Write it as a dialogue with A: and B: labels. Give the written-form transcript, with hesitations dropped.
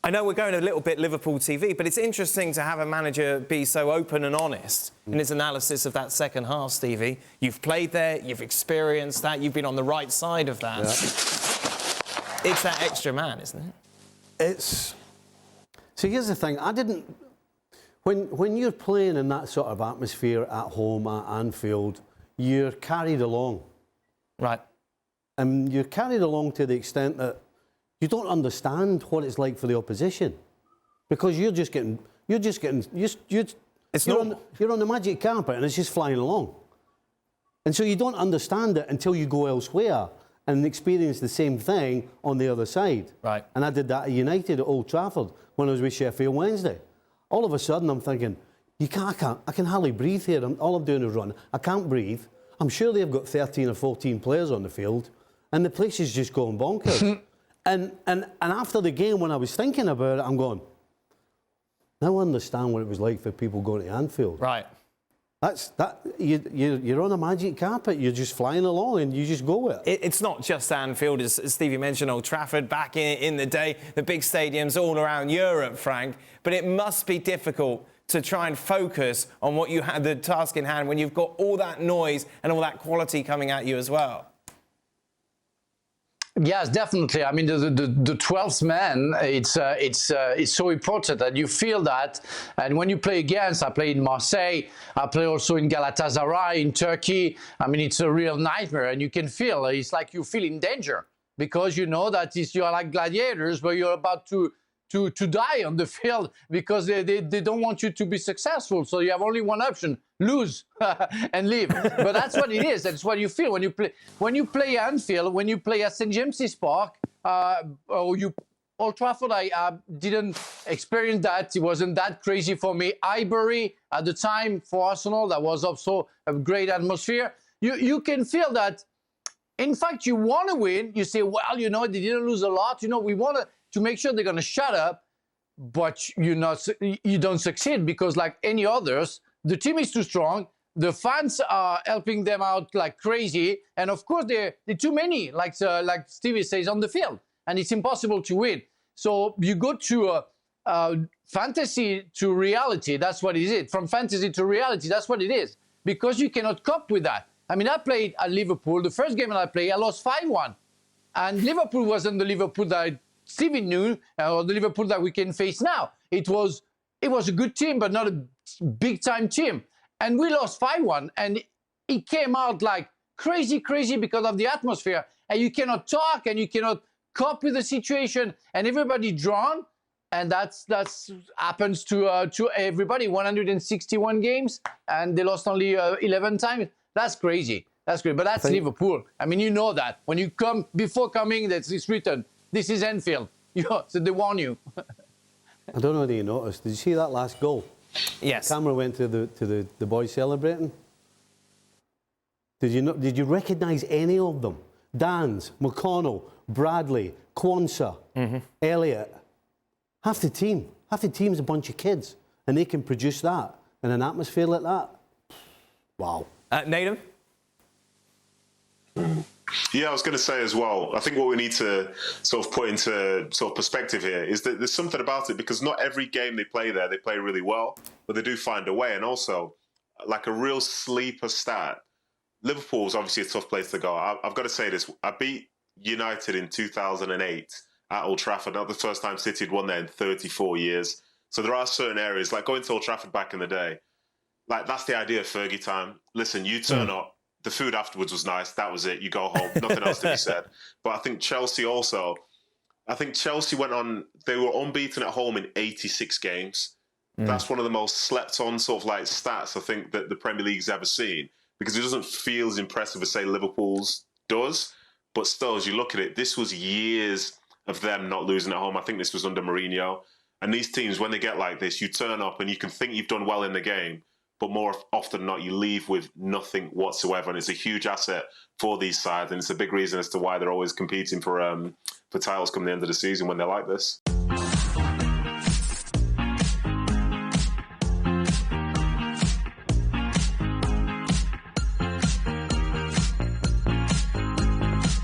A: I know we're going a little bit Liverpool TV, but it's interesting to have a manager be so open and honest in his analysis of that second half, Stevie. You've played there, you've experienced that, you've been on the right side of that. Yeah. It's that extra man, isn't it?
B: It's... So here's the thing, when you're playing in that sort of atmosphere at home at Anfield, you're carried along.
A: Right.
B: And you're carried along to the extent that you don't understand what it's like for the opposition, because you're on the magic carpet and it's just flying along, and so you don't understand it until you go elsewhere and experience the same thing on the other side.
A: Right.
B: And I did that at United at Old Trafford when I was with Sheffield Wednesday. All of a sudden I'm thinking, I can hardly breathe here. All I'm doing is run. I can't breathe. I'm sure they've got 13 or 14 players on the field, and the place is just going bonkers. And after the game, when I was thinking about it, I'm going, now I understand what it was like for people going to Anfield.
A: Right.
B: You're on a magic carpet. You're just flying along and you just go with it.
A: It's not just Anfield, as Stevie mentioned, Old Trafford, back in the day, the big stadiums all around Europe, Frank. But it must be difficult to try and focus on what you had, the task in hand, when you've got all that noise and all that quality coming at you as well.
C: Yes, definitely. I mean, the 12th man, it's so important that you feel that. And when you play against, I play in Marseille, I play also in Galatasaray, in Turkey. I mean, it's a real nightmare, and you can feel, it's like you feel in danger, because you know that you're like gladiators, but you're about to die on the field, because they don't want you to be successful. So you have only one option: lose and leave. But that's what it is. That's what you feel when you play. When you play Anfield, when you play at St James's Park, Old Trafford, I didn't experience that. It wasn't that crazy for me. Highbury at the time for Arsenal, that was also a great atmosphere. You can feel that. In fact, you want to win. You say, well, you know, they didn't lose a lot. You know, we want to make sure they're going to shut up, but you don't succeed, because like any others, the team is too strong. The fans are helping them out like crazy, and of course they're too many, like Stevie says, on the field, and it's impossible to win. So you go to fantasy to reality. That's what it is. From fantasy to reality, that's what it is, because you cannot cope with that. I mean, I played at Liverpool. The first game that I played, I lost 5-1, and Liverpool wasn't the Liverpool that Stevie knew, or the Liverpool that we can face now. It was a good team, but not a big-time team. And we lost 5-1, and it came out like crazy because of the atmosphere. And you cannot talk, and you cannot cope with the situation, and everybody drawn. And that's happens to everybody. 161 games, and they lost only 11 times. That's crazy. That's great. But that's Liverpool. I mean, you know that. When you come, before coming, it's written, this is Anfield. So they warn you.
B: I don't know whether you noticed. Did you see that last goal?
A: Yes.
B: The camera went to the boys celebrating. Did you recognise any of them? Dans, McConnell, Bradley, Quansah, Elliott. Half the team's a bunch of kids, and they can produce that in an atmosphere like that. Wow.
A: Nedum?
D: Yeah, I was going to say as well, I think what we need to sort of put into sort of perspective here is that there's something about it, because not every game they play there, they play really well, but they do find a way. And also, like a real sleeper stat, Liverpool's obviously a tough place to go. I've got to say this, I beat United in 2008 at Old Trafford, not the first time City had won there in 34 years. So there are certain areas, like going to Old Trafford back in the day, like that's the idea of Fergie time. Listen, you turn up, the food afterwards was nice. That was it. You go home. Nothing else to be said. But I think Chelsea also, went on, they were unbeaten at home in 86 games. That's one of the most slept on sort of like stats I think that the Premier League's ever seen, because it doesn't feel as impressive as, say, Liverpool's does. But still, as you look at it, this was years of them not losing at home. I think this was under Mourinho. And these teams, when they get like this, you turn up and you can think you've done well in the game, but more often than not, you leave with nothing whatsoever. And it's a huge asset for these sides. And it's a big reason as to why they're always competing for titles come the end of the season when they're like this.